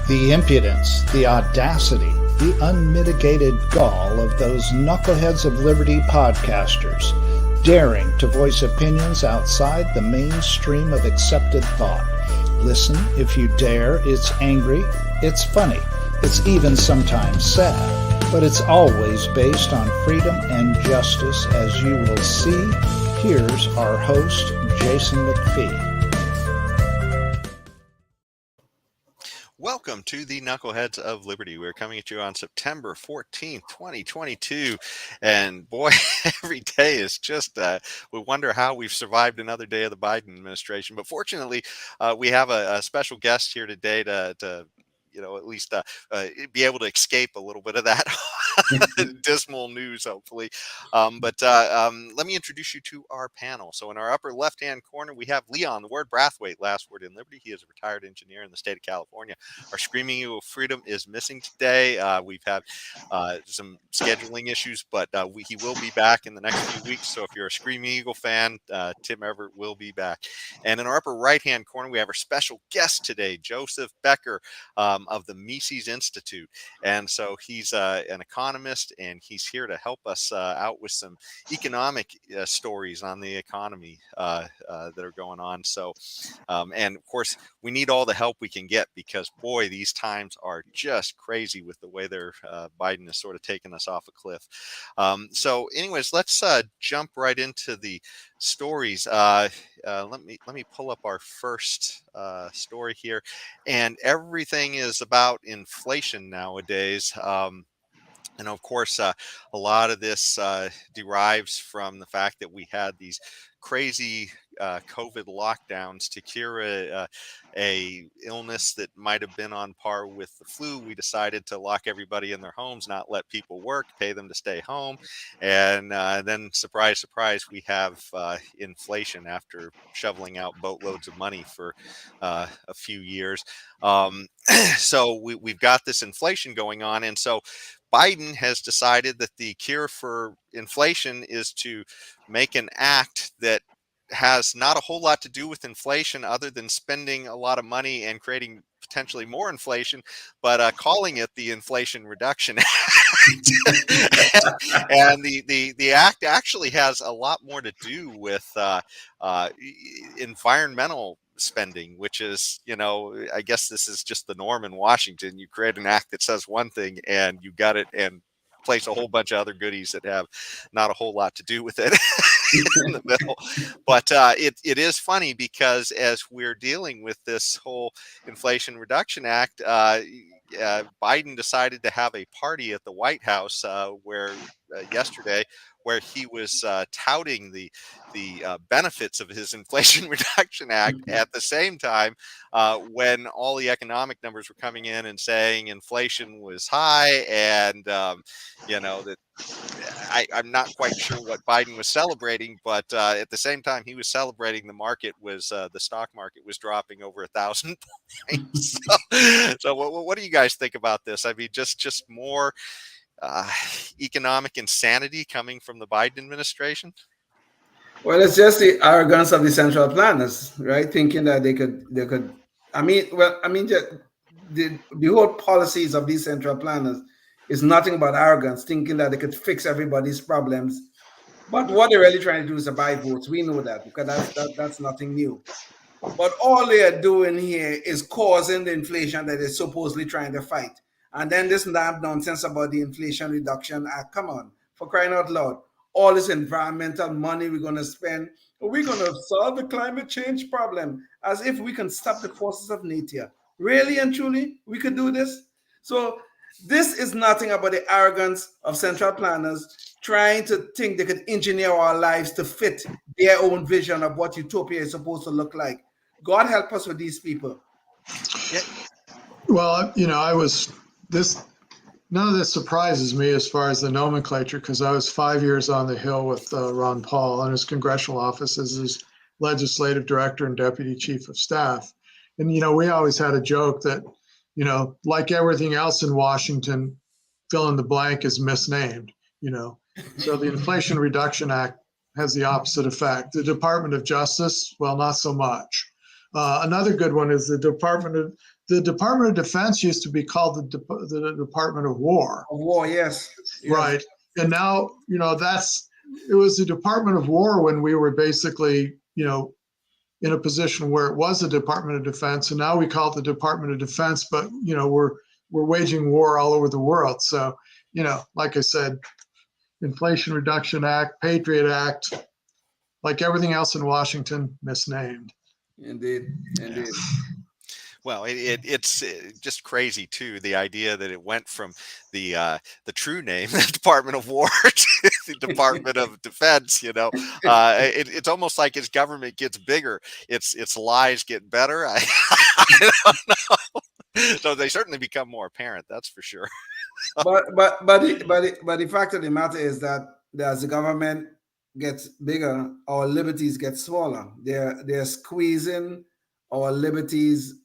The impudence, the audacity, the unmitigated gall of those knuckleheads of liberty podcasters, daring to voice opinions outside the mainstream of accepted thought. Listen if you dare. It's angry, it's funny, it's even sometimes sad, but it's always based on freedom and justice, as you will see. Here's our host, Jason McPhee. Welcome to the Knuckleheads of Liberty. We're coming at you on September 14th, 2022. And boy, every day is just, we wonder how we've survived another day of the Biden administration. But fortunately, we have a special guest here today to at least be able to escape a little bit of that dismal news, hopefully. But let me introduce you to our panel. So in our upper left-hand corner, we have Leon, the word Brathwaite, last word in Liberty. He is a retired engineer in the state of California. Our Screaming Eagle of Freedom is missing today. We've had some scheduling issues, but he will be back in the next few weeks. So if you're a Screaming Eagle fan, Tim Everett will be back. And in our upper right-hand corner, we have our special guest today, Joseph Becker, of the Mises Institute. And so he's an economist, and he's here to help us out with some economic stories on the economy that are going on. So, and of course, we need all the help we can get because, boy, these times are just crazy with the way Biden is sort of taking us off a cliff. So anyways, let's jump right into the stories. Let me pull up our first story here, and everything is about inflation nowadays. And of course, a lot of this derives from the fact that we had these crazy COVID lockdowns to cure a illness that might have been on par with the flu. We decided to lock everybody in their homes, not let people work, pay them to stay home. And then, surprise, surprise, we have inflation after shoveling out boatloads of money for a few years. So we've got this inflation going on. And so Biden has decided that the cure for inflation is to make an act that has not a whole lot to do with inflation other than spending a lot of money and creating potentially more inflation, but calling it the Inflation Reduction Act. And the act actually has a lot more to do with environmental spending, which is, I guess this is just the norm in Washington. You create an act that says one thing and you got it, and place a whole bunch of other goodies that have not a whole lot to do with it in the middle. But it is funny because as we're dealing with this whole Inflation Reduction Act, Biden decided to have a party at the White House yesterday where he was touting the benefits of his Inflation Reduction Act at the same time when all the economic numbers were coming in and saying inflation was high, and that I'm not quite sure what Biden was celebrating, but at the same time he was celebrating, the stock market was dropping over 1,000 points. So what do you guys think about this? I mean, just more economic insanity coming from the Biden administration? Well, it's just the arrogance of the central planners, right? Thinking that they could. Just the whole policies of these central planners is nothing but arrogance, thinking that they could fix everybody's problems. But what they're really trying to do is to buy votes. We know that because that's nothing new. But all they are doing here is causing the inflation that they're supposedly trying to fight. And then this damn nonsense about the Inflation Reduction Act. Come on, for crying out loud. All this environmental money we're going to spend, we're going to solve the climate change problem as if we can stop the forces of nature. Really and truly, we could do this? So this is nothing about the arrogance of central planners trying to think they could engineer our lives to fit their own vision of what utopia is supposed to look like. God help us with these people. Yeah. Well, none of this surprises me as far as the nomenclature, because I was 5 years on the Hill with Ron Paul in his congressional office as his legislative director and deputy chief of staff. And, we always had a joke that, like everything else in Washington, fill in the blank is misnamed, So the Inflation Reduction Act has the opposite effect. The Department of Justice, well, not so much. Another good one is the Department of the Department of Defense used to be called the Department of War. Of war, yes. Right. And now, it was the Department of War when we were basically, in a position where it was the Department of Defense, and now we call it the Department of Defense, but, we're waging war all over the world. So, like I said, Inflation Reduction Act, Patriot Act, like everything else in Washington, misnamed. Indeed. Well, it's just crazy too. The idea that it went from the true name, the Department of War, to the Department of Defense. It's almost like as government gets bigger, its lies get better. I don't know. So they certainly become more apparent. That's for sure. but the fact of the matter is that as the government gets bigger, our liberties get smaller. They're squeezing our liberties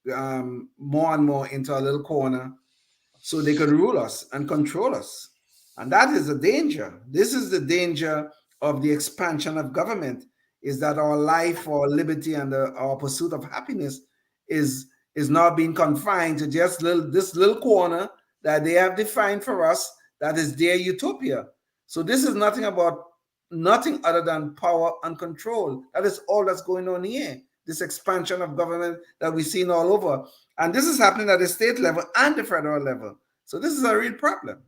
more and more into a little corner so they could rule us and control us. And that is the danger. This is the danger of the expansion of government, is that our life, our liberty, and our pursuit of happiness is now being confined to just this little corner that they have defined for us, that is their utopia. So this is nothing other than power and control. That is all that's going on here. This expansion of government that we've seen all over. And this is happening at the state level and the federal level. So this is a real problem.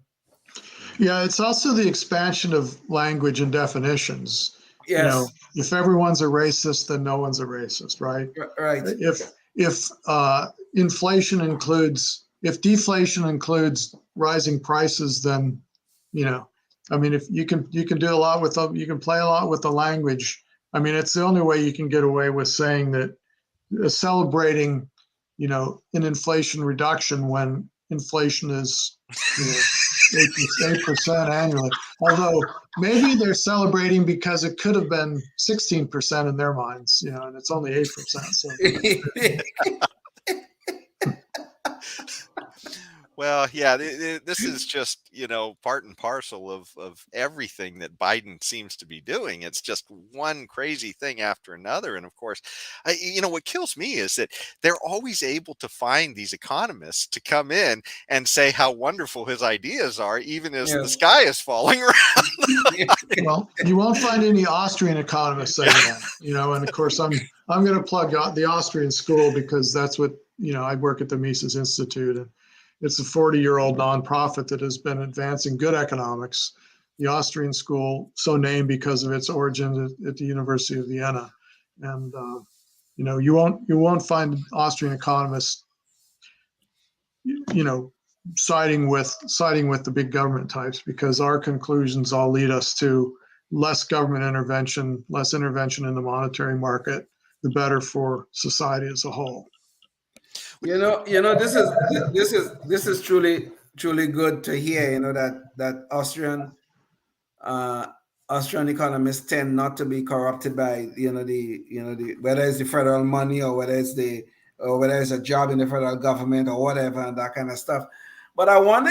Yeah, it's also the expansion of language and definitions. Yes. If everyone's a racist, then no one's a racist, right? Right. If deflation includes rising prices, then, if you can do a lot with you can play a lot with the language. It's the only way you can get away with saying that celebrating, an inflation reduction when inflation is 8% annually. Although maybe they're celebrating because it could have been 16% in their minds, and it's only 8%. So. Well, yeah, this is just, part and parcel of everything that Biden seems to be doing. It's just one crazy thing after another. And of course, what kills me is that they're always able to find these economists to come in and say how wonderful his ideas are, even as the sky is falling around. Well, you won't find any Austrian economists saying that, and of course, I'm going to plug the Austrian school because that's what, I work at the Mises Institute, and it's a 40-year-old nonprofit that has been advancing good economics. The Austrian school, so named because of its origin at the University of Vienna. And, you won't find Austrian economists, siding with the big government types, because our conclusions all lead us to less government intervention, less intervention in the monetary market, the better for society as a whole. This is truly good to hear. That Austrian economists tend not to be corrupted by the whether it's the federal money or whether it's a job in the federal government or whatever, and that kind of stuff. But I wonder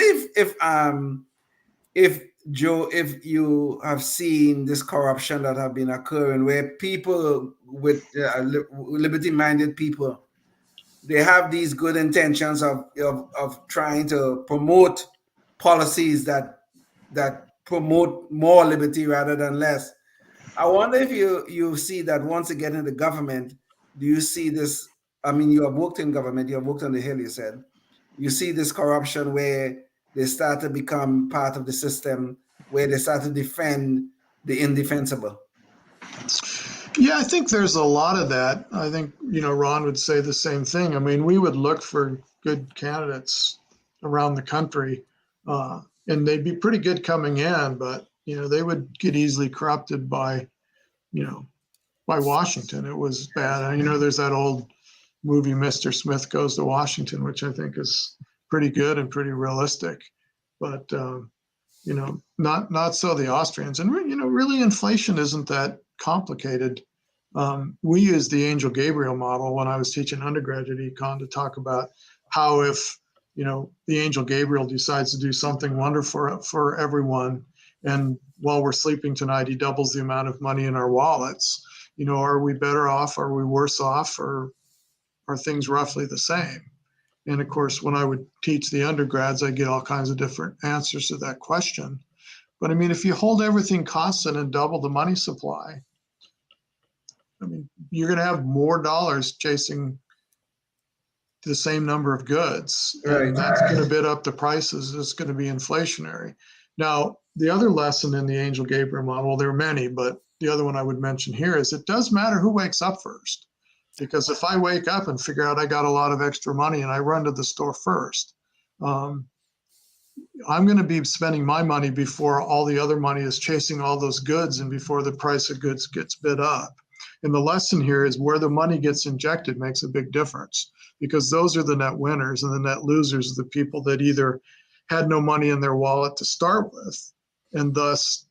if Joe, if you have seen this corruption that have been occurring, where people with liberty-minded people, they have these good intentions of trying to promote policies that promote more liberty rather than less. I wonder if you see that once you get into government, do you see this? You have worked in government, you have worked on the Hill, you said. You see this corruption where they start to become part of the system, where they start to defend the indefensible. Yeah, I think there's a lot of that. I think, Ron would say the same thing. We would look for good candidates around the country, and they'd be pretty good coming in, but, they would get easily corrupted by Washington. It was bad. There's that old movie, Mr. Smith Goes to Washington, which I think is pretty good and pretty realistic, but, not so the Austrians. And, really inflation isn't that complicated. We used the Angel Gabriel model when I was teaching undergraduate econ to talk about how if, the Angel Gabriel decides to do something wonderful for everyone, and while we're sleeping tonight, he doubles the amount of money in our wallets, are we better off? Are we worse off? Or are things roughly the same? And of course, when I would teach the undergrads, I get all kinds of different answers to that question. But I mean, if you hold everything constant and double the money supply, I mean, you're going to have more dollars chasing the same number of goods, Right. and that's going to bid up the prices. It's going to be inflationary. Now, the other lesson in the Angel Gabriel model, there are many, but the other one I would mention here is it does matter who wakes up first. Because if I wake up and figure out I got a lot of extra money and I run to the store first, I'm going to be spending my money before all the other money is chasing all those goods and before the price of goods gets bid up. And the lesson here is where the money gets injected makes a big difference, because those are the net winners, and the net losers are the people that either had no money in their wallet to start with and thus,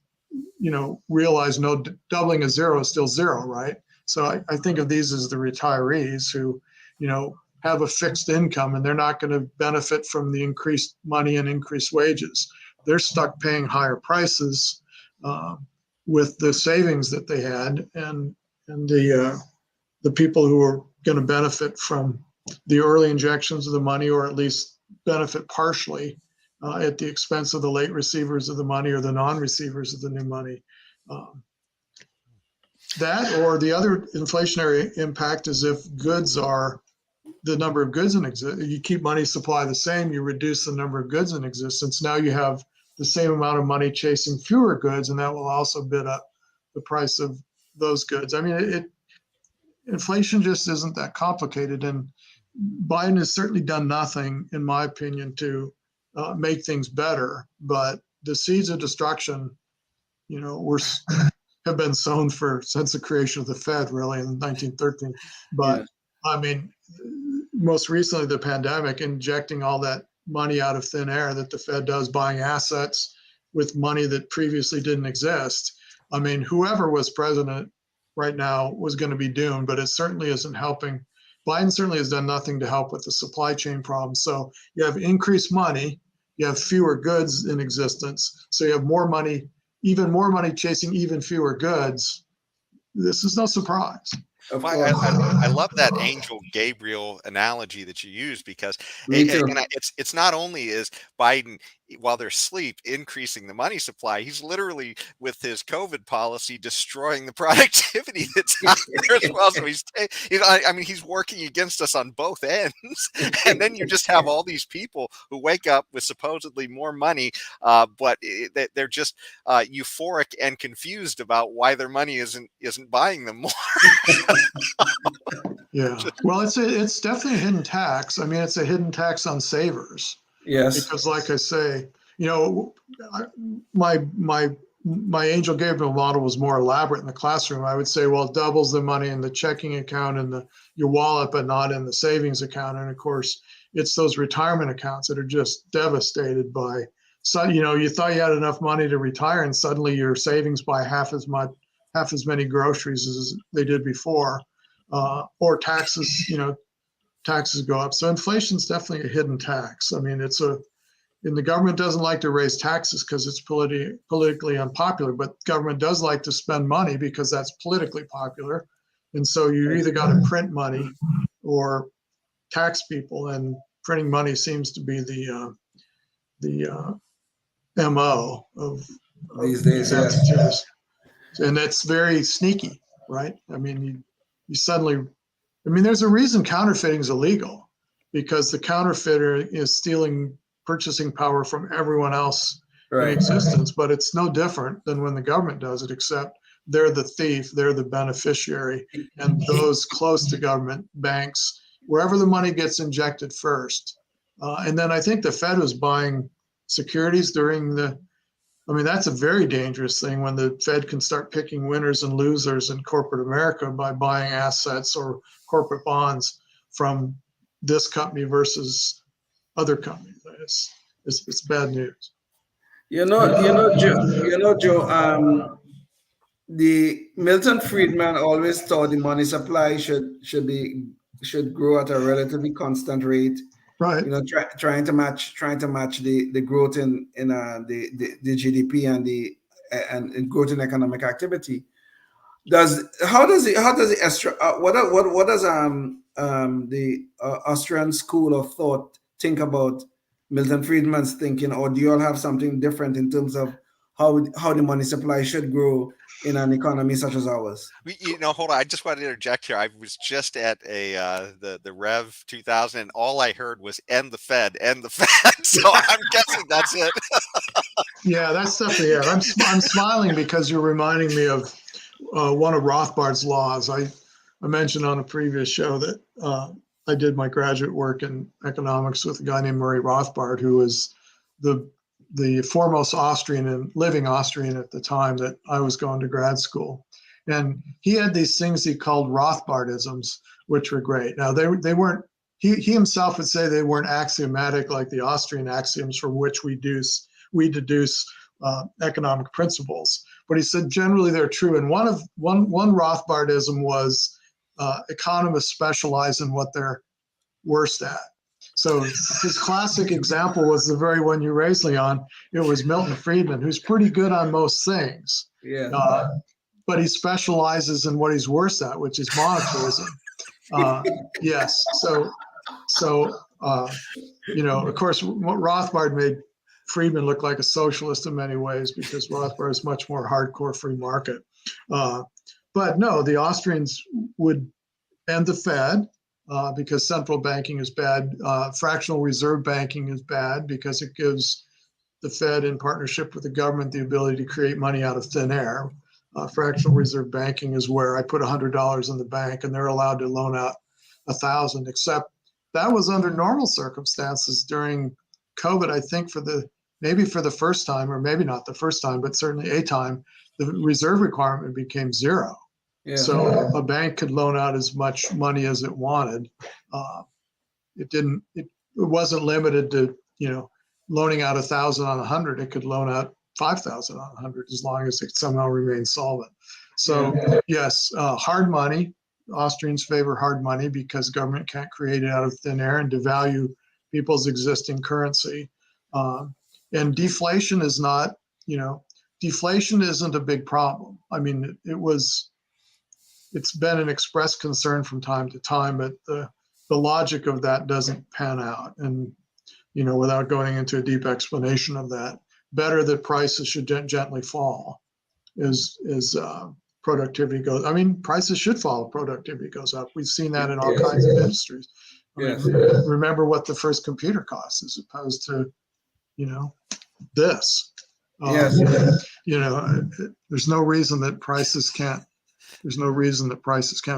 realize no doubling a zero is still zero, right? So I think of these as the retirees who, have a fixed income and they're not going to benefit from the increased money and increased wages. They're stuck paying higher prices with the savings that they had, and the people who are going to benefit from the early injections of the money, or at least benefit partially at the expense of the late receivers of the money or the non-receivers of the new money. That, or the other inflationary impact is if the number of goods in existence, you keep money supply the same, you reduce the number of goods in existence. Now you have the same amount of money chasing fewer goods, and that will also bid up the price of those goods. I mean, inflation just isn't that complicated, and Biden has certainly done nothing, in my opinion, to make things better. But the seeds of destruction, have been sown since the creation of the Fed, really, in 1913. But I mean, most recently, the pandemic, injecting all that money out of thin air that the Fed does, buying assets with money that previously didn't exist. I mean, whoever was president right now was going to be doomed, but it certainly isn't helping. Biden certainly has done nothing to help with the supply chain problem. So you have increased money, you have fewer goods in existence, so you have more money, even more money chasing even fewer goods. This is no surprise. I love that Angel Gabriel analogy that you use, because it's not only is Biden, while they're asleep, increasing the money supply, he's literally, with his COVID policy, destroying the productivity that's out there as well. So he's working against us on both ends. And then you just have all these people who wake up with supposedly more money, but they're just euphoric and confused about why their money isn't buying them more. Yeah, well, it's definitely a hidden tax. I mean, it's a hidden tax on savers. Yes. Because, like I say, my Angel Gabriel model was more elaborate in the classroom. I would say, well, it doubles the money in the checking account and your wallet, but not in the savings account. And of course, it's those retirement accounts that are just devastated by. So, you thought you had enough money to retire, and suddenly your savings buy half as many groceries as they did before, or taxes go up. So inflation's definitely a hidden tax. I mean, and the government doesn't like to raise taxes because it's politically unpopular, but government does like to spend money because that's politically popular. And so you either got to print money or tax people, and printing money seems to be the MO of these days. Yes. And that's very sneaky, right? I mean, you suddenly, there's a reason counterfeiting is illegal, because the counterfeiter is stealing purchasing power from everyone else in existence. But it's no different than when the government does it, except they're the thief, they're the beneficiary, and those close to government, banks, wherever the money gets injected first. And then I think the Fed was buying securities during that's a very dangerous thing, when the Fed can start picking winners and losers in corporate America by buying assets or corporate bonds from this company versus other companies. It's bad news. Joe. The Milton Friedman always thought the money supply should grow at a relatively constant rate. Right. Trying to match the growth in the GDP and growth in economic activity. How does what does the Austrian school of thought think about Milton Friedman's thinking, or do you all have something different in terms of how the money supply should grow in an economy such as ours? Hold on. I just want to interject here. I was just at the Rev 2000, and all I heard was "end the Fed, end the Fed." So I'm guessing that's it. Yeah, that's definitely it. I'm smiling because you're reminding me of one of Rothbard's laws. I mentioned on a previous show that I did my graduate work in economics with a guy named Murray Rothbard, who was the foremost Austrian and living Austrian at the time that I was going to grad school. And he had these things he called Rothbardisms, which were great. Now they weren't. He himself would say they weren't axiomatic like the Austrian axioms from which we deduce economic principles. But he said generally they're true. And one Rothbardism was economists specialize in what they're worst at. So his classic example was the very one you raised, Leon. It was Milton Friedman, who's pretty good on most things. Yeah. But he specializes in what he's worst at, which is monetarism. Yes. So of course, Rothbard made Friedman looked like a socialist in many ways because Rothbard is much more hardcore free market. But no, the Austrians would end the Fed because central banking is bad. Fractional reserve banking is bad because it gives the Fed in partnership with the government the ability to create money out of thin air. Fractional reserve banking is where I put $100 in the bank and they're allowed to loan out 1,000, except that was under normal circumstances during COVID. I think maybe for the first time, or maybe not the first time, but certainly a time, the reserve requirement became zero. Yeah. So a bank could loan out as much money as it wanted. It wasn't limited to, loaning out 1,000 on 100. It could loan out 5,000 on 100 as long as it somehow remains solvent. So yes, hard money. Austrians favor hard money because government can't create it out of thin air and devalue people's existing currency. And deflation is not, deflation isn't a big problem. I mean, it's been an expressed concern from time to time, but the logic of that doesn't pan out. And, without going into a deep explanation of that, better that prices should gently fall as productivity goes. I mean, prices should fall if productivity goes up. We've seen that in all kinds of industries. I mean, remember what the first computer cost as opposed to, this. Yes. There's no reason that prices can't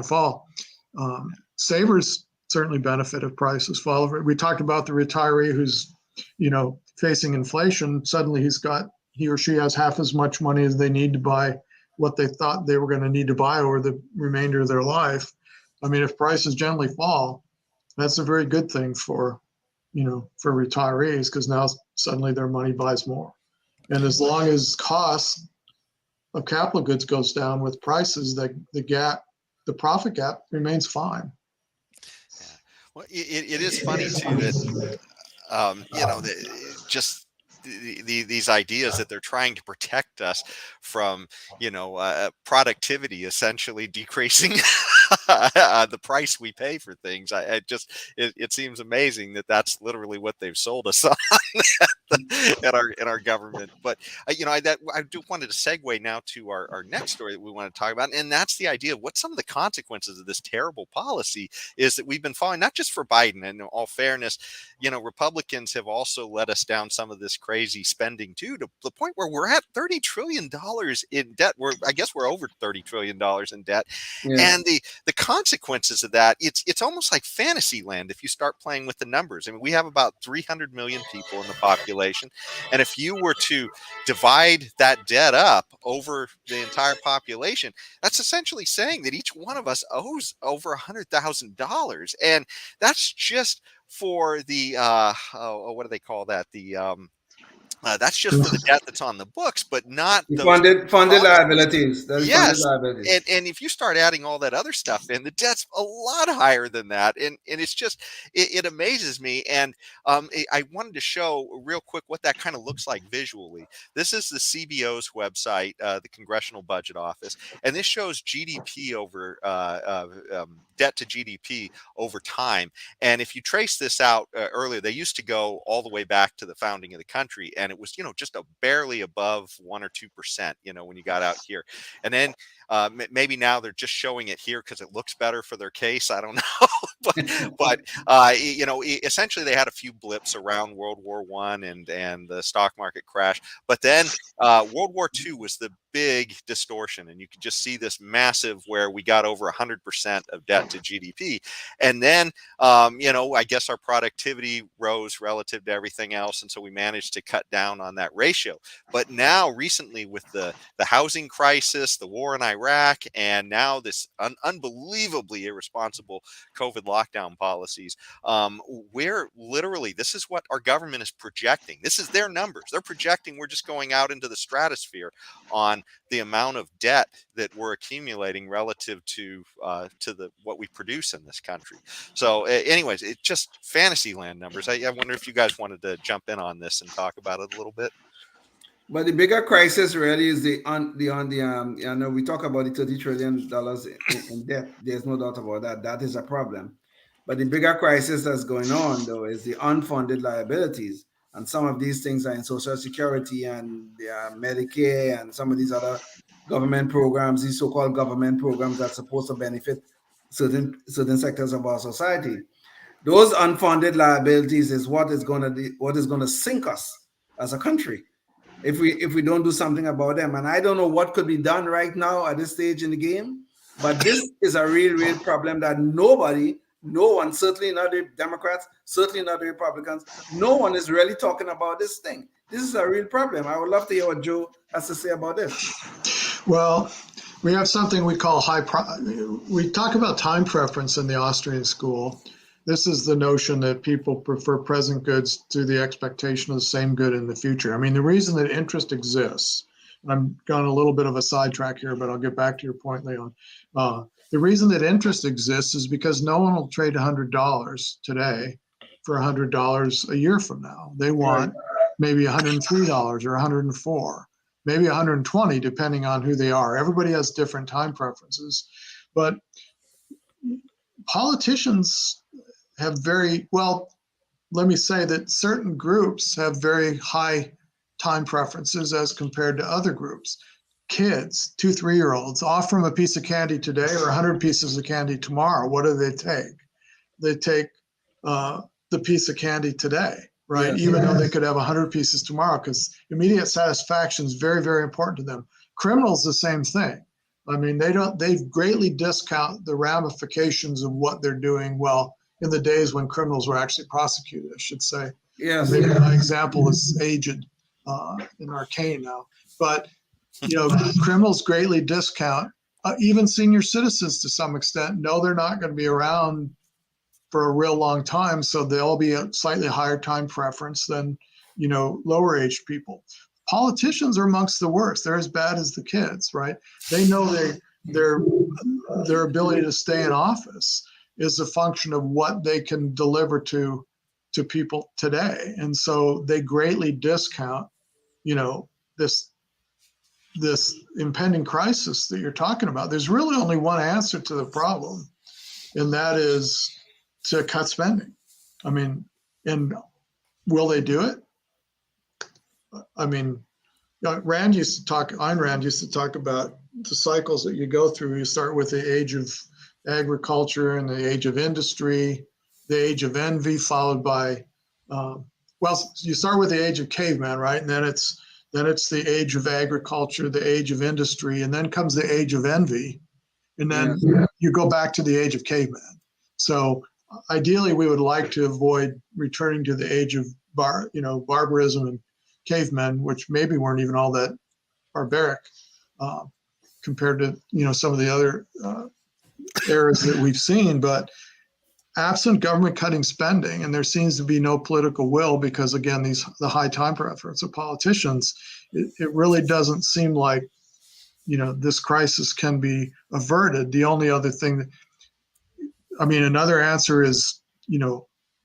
fall. Savers certainly benefit if prices fall. We talked about the retiree who's, facing inflation. Suddenly he or she has half as much money as they need to buy what they thought they were going to need to buy over the remainder of their life. I mean, if prices generally fall, that's a very good thing for retirees because now suddenly their money buys more. And as long as costs of capital goods goes down with prices, the profit gap remains fine. Yeah. Well, it is funny too that just these ideas that they're trying to protect us from, productivity essentially decreasing the price we pay for things. It seems amazing that that's literally what they've sold us on in our government. But I do wanted to segue now to our next story that we want to talk about, and that's the idea of what some of the consequences of this terrible policy is that we've been following, not just for Biden. And in all fairness, Republicans have also led us down some of this crazy spending too, to the point where we're at $30 trillion in debt. I guess we're over $30 trillion in debt. Yeah. And the consequences of that, it's almost like fantasy land if you start playing with the numbers. I mean, we have about 300 million people in the population. And if you were to divide that debt up over the entire population, that's essentially saying that each one of us owes over $100,000. And that's just for the what do they call that? That's just for the debt that's on the books, but not The those funded policies. liabilities. That is funded Yes, liabilities. and if you start adding all that other stuff in, the debt's a lot higher than that, and it's just it amazes me. And I wanted to show real quick what that kind of looks like visually. This is the CBO's website, the Congressional Budget Office, and this shows GDP over debt to GDP over time. And if you trace this out earlier, they used to go all the way back to the founding of the country, and it was just a barely above 1 or 2%. When you got out here. And then maybe now they're just showing it here because it looks better for their case. I don't know, but essentially they had a few blips around World War I and the stock market crash, but then World War II was the big distortion, and you could just see this massive where we got over 100% of debt to GDP, and then I guess our productivity rose relative to everything else, and so we managed to cut down on that ratio. But now recently with the housing crisis, the war in Iraq, and now this unbelievably irresponsible COVID lockdown policies, we're literally, this is what our government is projecting. This is their numbers. They're projecting we're just going out into the stratosphere on the amount of debt that we're accumulating relative to what we produce in this country. So anyways, it's just fantasy land numbers. I wonder if you guys wanted to jump in on this and talk about it a little bit. But the bigger crisis really is we talk about the $30 trillion in debt. There's no doubt about that. That is a problem. But the bigger crisis that's going on though is the unfunded liabilities, and some of these things are in Social Security and Medicare and some of these other government programs, these so-called government programs that's supposed to benefit certain sectors of our society. Those unfunded liabilities is what is going to sink us as a country if we don't do something about them. And I don't know what could be done right now at this stage in the game, but this is a real problem that no one, certainly not the Democrats, certainly not the Republicans, no one is really talking about this thing. This is a real problem. I would love to hear what Joe has to say about this. Well, we have something we call we talk about time preference in the Austrian school. This is the notion that people prefer present goods to the expectation of the same good in the future. I mean, the reason that interest exists, I'm going a little bit of a sidetrack here, but I'll get back to your point, Leon. The reason that interest exists is because no one will trade $100 today for $100 a year from now. They want maybe $103 or $104, maybe $120, depending on who they are. Everybody has different time preferences, but politicians have let me say that certain groups have very high time preferences as compared to other groups. Kids, 2, 3-year-olds, offer them a piece of candy today or 100 pieces of candy tomorrow. What do they take? They take the piece of candy today, right? Yes. Even though they could have 100 pieces tomorrow, because immediate satisfaction is very, very important to them. Criminals, the same thing. I mean, they greatly discount the ramifications of what they're doing. Well, in the days when criminals were actually prosecuted, I should say. Yes. Maybe my example is aged and arcane now. But, criminals greatly discount, even senior citizens to some extent know they're not going to be around for a real long time. So they'll be a slightly higher time preference than, lower aged people. Politicians are amongst the worst. They're as bad as the kids, right? They know their ability to stay in office is a function of what they can deliver to people today. And so they greatly discount, this impending crisis that you're talking about. There's really only one answer to the problem, and that is to cut spending. I mean, and will they do it? I mean, Ayn Rand used to talk about the cycles that you go through. You start with the age of agriculture and the age of industry, the age of envy, followed by, you start with the age of caveman, right? And then it's the age of agriculture, the age of industry, and then comes the age of envy. And then you go back to the age of caveman. So ideally, we would like to avoid returning to the age of barbarism and cavemen, which maybe weren't even all that barbaric compared to some of the other eras that we've seen. But absent government cutting spending, and there seems to be no political will because, again, the high time preference of politicians, it really doesn't seem like, this crisis can be averted. The only other thing another answer is,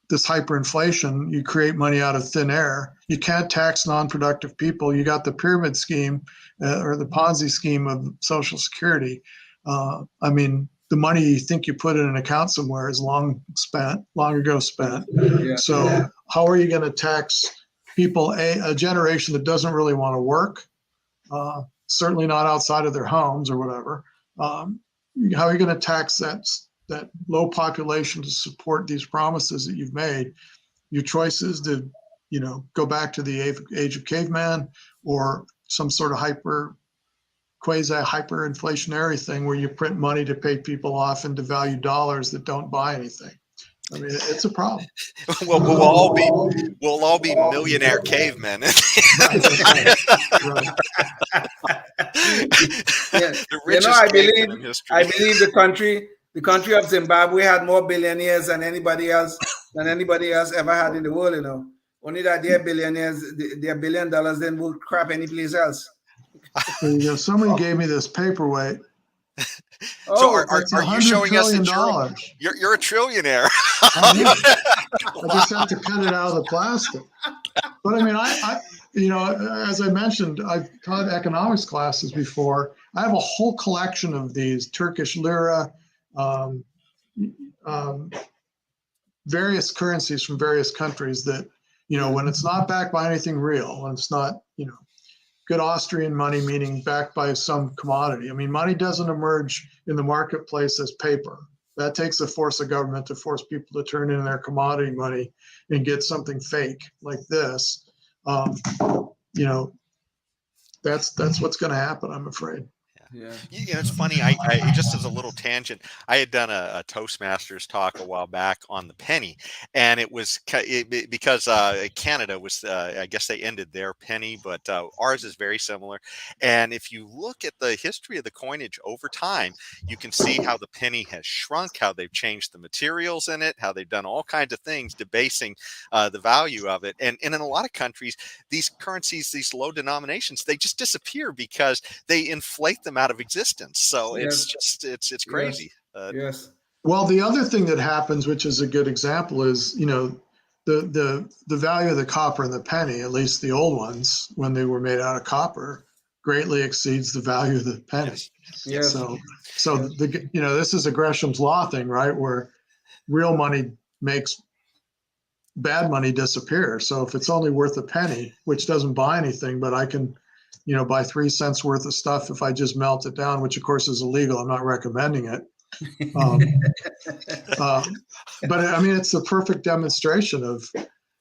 this hyperinflation. You create money out of thin air. You can't tax non-productive people. You got the pyramid scheme or the Ponzi scheme of Social Security. The money you think you put in an account somewhere is long ago spent. Yeah. So how are you going to tax people, a generation that doesn't really want to work, certainly not outside of their homes or whatever? How are you going to tax that low population to support these promises that you've made? Your choice is to, go back to the age of caveman or some sort of quasi-hyperinflationary thing where you print money to pay people off and devalue dollars that don't buy anything. It's a problem. Well, we'll all be millionaire cavemen. Yeah. The richest cavemen in history. I believe the country of Zimbabwe had more billionaires than anybody else ever had in the world. Only that their billionaires, their $1 billion didn't work crap anyplace else. Somebody gave me this paperweight. So are you showing us that you're a trillionaire? I just have to cut it out of the plastic. But I as I mentioned, I've taught economics classes before. I have a whole collection of these Turkish lira, various currencies from various countries that, when it's not backed by anything real, when it's not, good Austrian money, meaning backed by some commodity. Money doesn't emerge in the marketplace as paper. That takes the force of government to force people to turn in their commodity money and get something fake like this. That's what's going to happen, I'm afraid. Yeah. It's funny. I just as a little tangent, I had done a Toastmasters talk a while back on the penny, and it was because Canada was, I guess they ended their penny, but ours is very similar. And if you look at the history of the coinage over time, you can see how the penny has shrunk, how they've changed the materials in it, how they've done all kinds of things debasing the value of it. And in a lot of countries, these currencies, these low denominations, they just disappear because they inflate them out of existence. So it's crazy. Yes. Well, the other thing that happens, which is a good example, is the value of the copper and the penny, at least the old ones, when they were made out of copper, greatly exceeds the value of the penny. Yes. So this is a Gresham's law thing, right? Where real money makes bad money disappear. So if it's only worth a penny, which doesn't buy anything, but I can buy 3 cents worth of stuff if I just melt it down, which of course is illegal. I'm not recommending it. But it's a perfect demonstration of,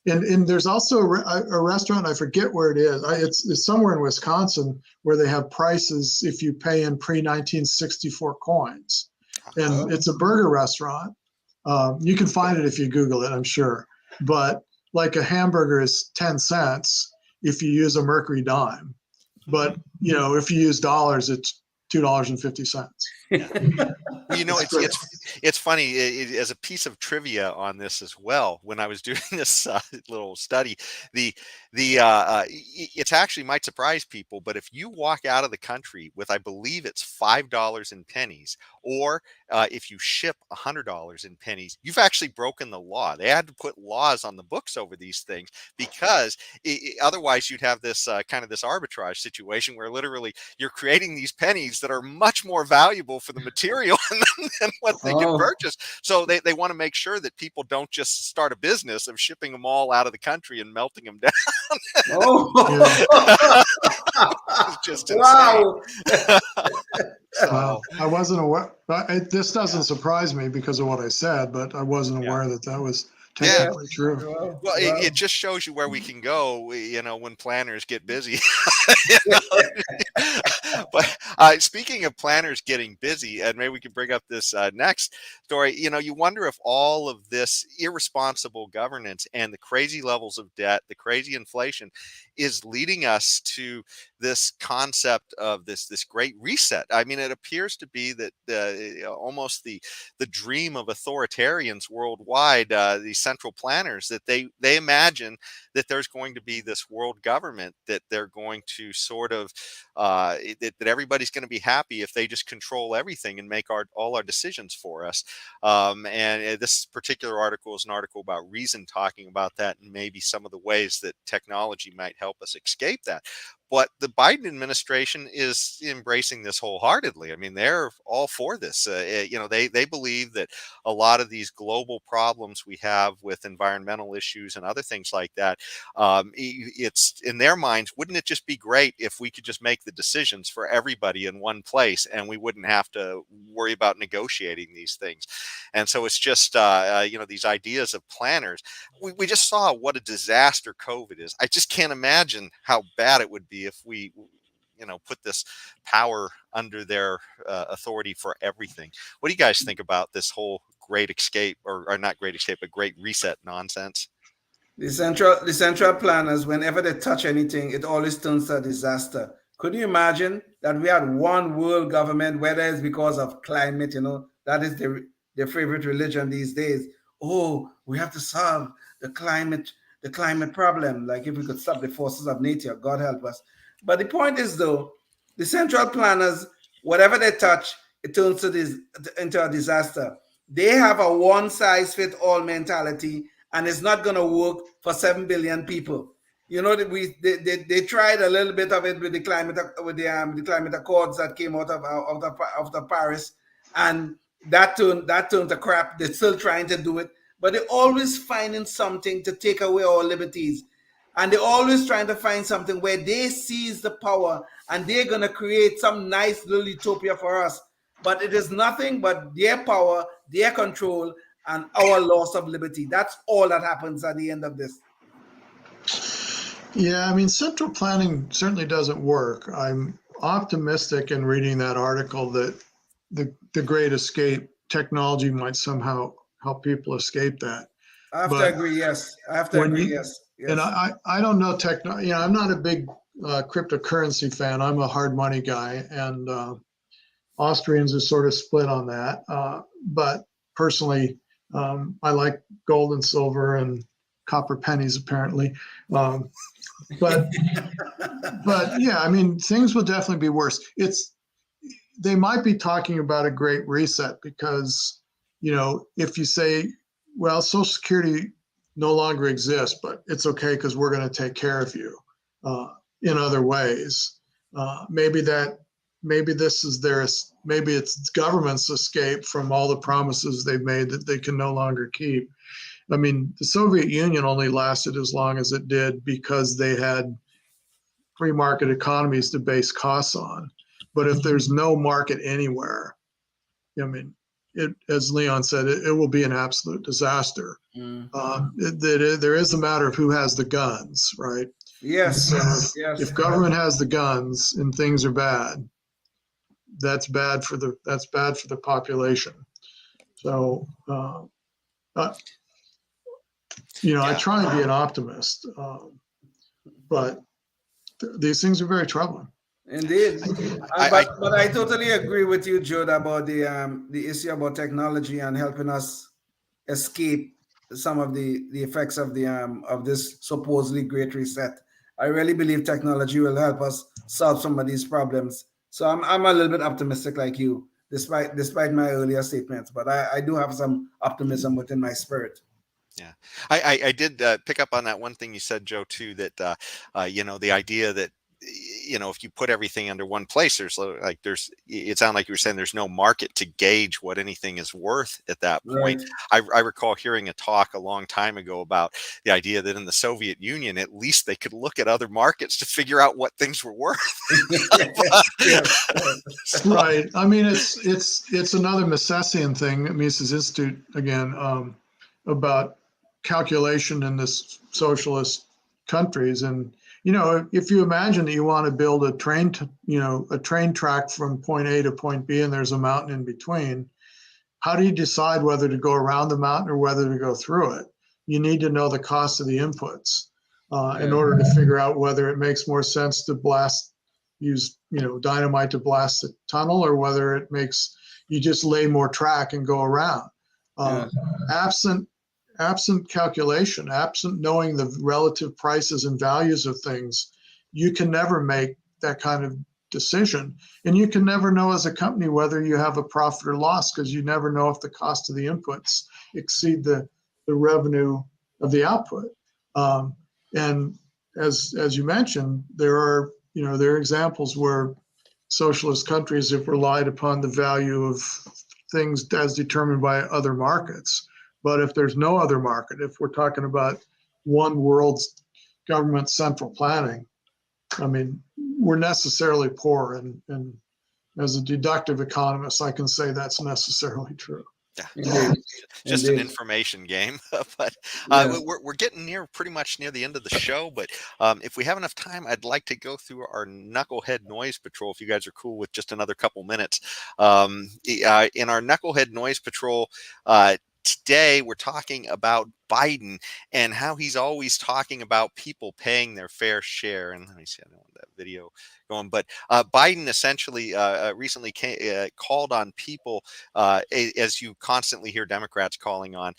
and there's also a restaurant, I forget where it is. It's somewhere in Wisconsin where they have prices if you pay in pre-1964 coins. And it's a burger restaurant. You can find it if you Google it, I'm sure. But like a hamburger is 10 cents if you use a Mercury dime. But, if you use dollars, it's $2.50. It's funny, as a piece of trivia on this as well. When I was doing this little study, it actually might surprise people, but if you walk out of the country with, I believe it's $5 in pennies, or if you ship $100 in pennies, you've actually broken the law. They had to put laws on the books over these things because otherwise you'd have this kind of this arbitrage situation where literally you're creating these pennies that are much more valuable for the material than what they can purchase. So they want to make sure that people don't just start a business of shipping them all out of the country and melting them down. It's just insane. Wow. So, I wasn't aware. This doesn't surprise me because of what I said, but I wasn't aware that was technically true. Well, Well, it just shows you where we can go, when planners get busy. You know? But speaking of planners getting busy, and maybe we can bring up this next story. You wonder if all of this irresponsible governance and the crazy levels of debt, the crazy inflation, is leading us to this concept of this great reset. I mean, it appears to be that almost the dream of authoritarians worldwide, these central planners, that they imagine that there's going to be this world government, that they're going to sort of that everybody's going to be happy if they just control everything and make all our decisions for us. And this particular article is an article about Reason, talking about that and maybe some of the ways that technology might help us escape that. But the Biden administration is embracing this wholeheartedly. I mean, they're all for this. They believe that a lot of these global problems we have with environmental issues and other things like that, it's in their minds, wouldn't it just be great if we could just make the decisions for everybody in one place and we wouldn't have to worry about negotiating these things? And so it's just, these ideas of planners. We just saw what a disaster COVID is. I just can't imagine how bad it would be if we put this power under their authority for everything. What do you guys think about this whole great escape, or not great escape, but great reset nonsense? the central planners, whenever they touch anything, it always turns to a disaster. Could you imagine that we had one world government, whether it's because of climate, that is their favorite religion these days. Oh, we have to solve the climate problem. Like if we could stop the forces of nature, God help us. But the point is, though, the central planners, whatever they touch, it turns into a disaster. They have a one-size-fits-all mentality, and it's not going to work for 7 billion people. They tried a little bit of it with the climate accords that came out of Paris, and that turned to crap. They're still trying to do it, but they're always finding something to take away our liberties. And they're always trying to find something where they seize the power and they're going to create some nice little utopia for us. But it is nothing but their power, their control, and our loss of liberty. That's all that happens at the end of this. Yeah, I mean, central planning certainly doesn't work. I'm optimistic in reading that article that the great escape technology might somehow help people escape that. I have to agree, yes. I have to agree, yes. And I don't know I'm not a big cryptocurrency fan. I'm a hard money guy, and Austrians are sort of split on that. But personally, I like gold and silver and copper pennies, apparently. But yeah, I mean, things will definitely be worse. They might be talking about a great reset because, if you say, well, Social Security no longer exists, but it's okay because we're going to take care of you in other ways. Maybe it's government's escape from all the promises they've made that they can no longer keep. I mean, the Soviet Union only lasted as long as it did because they had free market economies to base costs on. But if there's no market anywhere, I mean, as Leon said, it will be an absolute disaster. There is a matter of who has the guns, right? Yes. So if government has the guns and things are bad, that's bad for the population. So, I try and be an optimist, but these things are very troubling. Indeed, but I totally agree with you, Jude, about the issue about technology and helping us escape some of the effects of this supposedly great reset. I really believe technology will help us solve some of these problems. So I'm a little bit optimistic like you, despite my earlier statements. But I do have some optimism within my spirit. Yeah, I did pick up on that one thing you said, Joe, too, that the idea that if you put everything under one place, it sounded like you were saying there's no market to gauge what anything is worth at that point. Right. I recall hearing a talk a long time ago about the idea that in the Soviet Union, at least they could look at other markets to figure out what things were worth. Right. I mean, it's another Misesian thing, Mises Institute again, about calculation in this socialist countries. And, if you imagine that you want to build a train track from point A to point B, and there's a mountain in between, how do you decide whether to go around the mountain or whether to go through it? You need to know the cost of the inputs in order to figure out whether it makes more sense to use dynamite to blast the tunnel, or whether it makes you just lay more track and go around. Absent calculation, absent knowing the relative prices and values of things, you can never make that kind of decision. And you can never know as a company whether you have a profit or loss, because you never know if the cost of the inputs exceed the revenue of the output. And as you mentioned, there are examples where socialist countries have relied upon the value of things as determined by other markets. But if there's no other market, if we're talking about one world's government central planning, I mean, we're necessarily poor. And as a deductive economist, I can say that's necessarily true. Yeah, just an information game, but we're getting pretty much near the end of the show. But if we have enough time, I'd like to go through our Knucklehead Noise Patrol. If you guys are cool with just another couple minutes, in our Knucklehead Noise Patrol today, we're talking about Biden and how he's always talking about people paying their fair share. And let me see, I don't want that video going, but Biden essentially recently called on people, as you constantly hear Democrats calling on,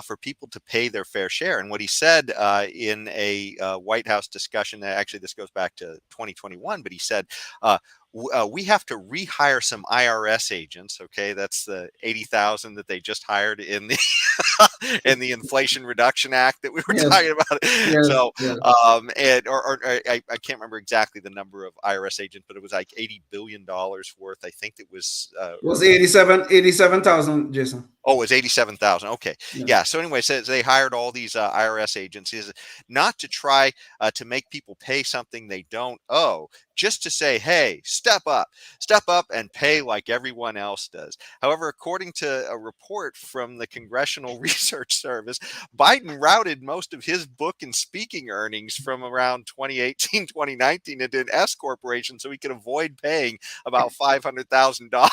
for people to pay their fair share. And what he said in a White House discussion, actually this goes back to 2021, but he said, we have to rehire some IRS agents. Okay, that's the 80,000 that they just hired in the in the Inflation Reduction Act that we were talking about. So, I can't remember exactly the number of IRS agents, but it was like $80 billion worth. I think it was 87,000, Jason. Oh, it was 87,000. Okay. Yeah. So anyway, says they hired all these IRS agencies not to try to make people pay something they don't owe, just to say, hey, step up and pay like everyone else does. However, according to a report from the Congressional Research Service, Biden routed most of his book and speaking earnings from around 2018, 2019 into an S corporation so he could avoid paying about $500,000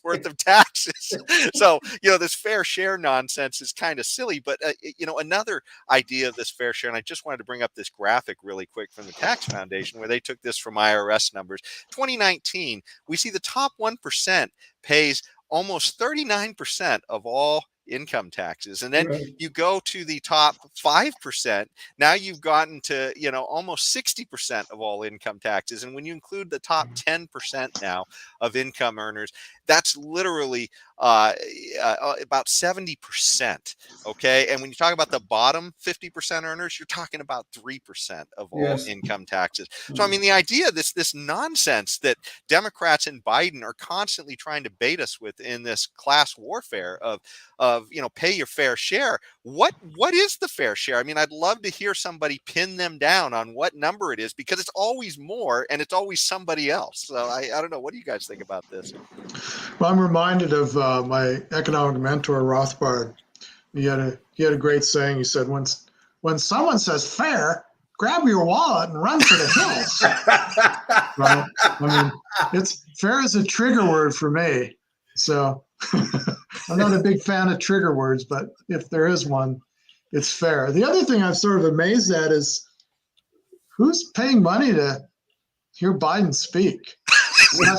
worth of taxes. So, this fair share nonsense is kind of silly, but another idea of this fair share, and I just wanted to bring up this graphic really quick from the Tax Foundation where they took this from IRS numbers. 2019, we see the top 1% pays almost 39% of all income taxes. And then you go to the top 5%. Now you've gotten to, almost 60% of all income taxes. And when you include the top 10% now of income earners, that's literally about 70%. Okay. And when you talk about the bottom 50% earners, you're talking about 3% of all income taxes. So, I mean, the idea, this nonsense that Democrats and Biden are constantly trying to bait us with in this class warfare of pay your fair share. What is the fair share? I mean, I'd love to hear somebody pin them down on what number it is, because it's always more and it's always somebody else. So I don't know. What do you guys think about this? Well, I'm reminded of my economic mentor, Rothbard. He had a great saying. He said, when someone says fair, grab your wallet and run for the hills. Right? I mean, fair is a trigger word for me. So I'm not a big fan of trigger words, but if there is one, it's fair. The other thing I'm sort of amazed at is who's paying money to hear Biden speak? I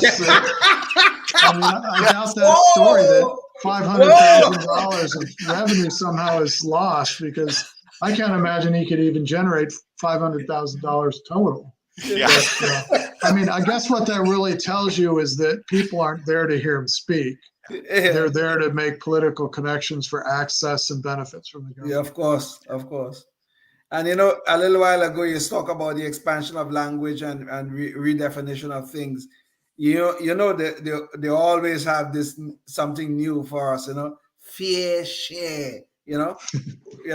doubt that story that $500,000 of revenue somehow is lost, because I can't imagine he could even generate $500,000 total. Yeah. But, I guess what that really tells you is that people aren't there to hear him speak. They're there to make political connections for access and benefits from the government. Yeah, of course. And a little while ago, you talk about the expansion of language and redefinition of things. They always have this something new for us. Fair share.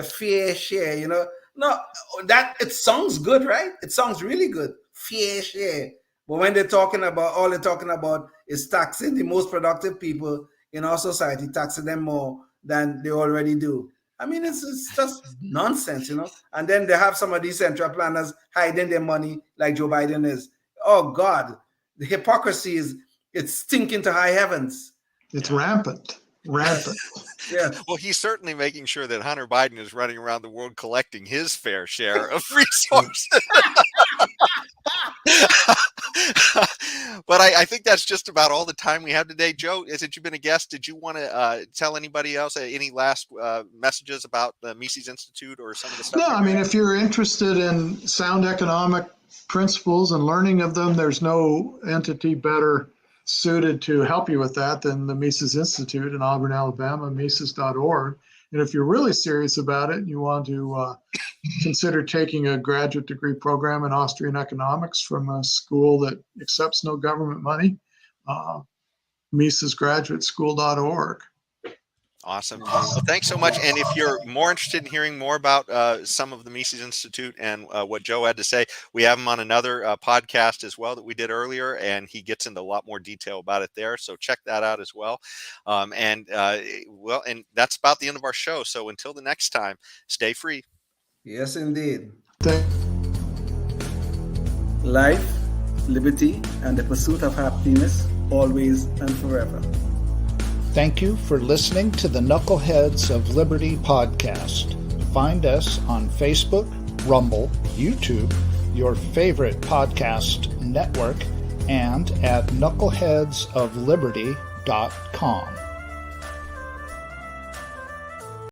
Fair share. No, that it sounds good, right? It sounds really good. Fair share. But when all they're talking about is taxing the most productive people in our society, taxing them more than they already do. I mean, it's just nonsense, you know. And then they have some of these central planners hiding their money like Joe Biden is. Oh God, the hypocrisy it's stinking to high heavens. It's rampant. Rampant. Yeah. Well, he's certainly making sure that Hunter Biden is running around the world collecting his fair share of resources. But I think that's just about all the time we have today. Joe, since you've been a guest, did you want to tell anybody else any last messages about the Mises Institute or some of the stuff? No, I mean, if you're interested in sound economic principles and learning of them, there's no entity better suited to help you with that than the Mises Institute in Auburn, Alabama, Mises.org. And if you're really serious about it and you want to consider taking a graduate degree program in Austrian economics from a school that accepts no government money, MisesGraduateSchool.org. Awesome. Well, thanks so much. And if you're more interested in hearing more about some of the Mises Institute and what Joe had to say, we have him on another podcast as well that we did earlier, and he gets into a lot more detail about it there. So check that out as well. And that's about the end of our show. So until the next time, stay free. Yes, indeed. Thank Life, liberty, and the pursuit of happiness, always and forever. Thank you for listening to the Knuckleheads of Liberty podcast. Find us on Facebook, Rumble, YouTube, your favorite podcast network, and at knuckleheadsofliberty.com.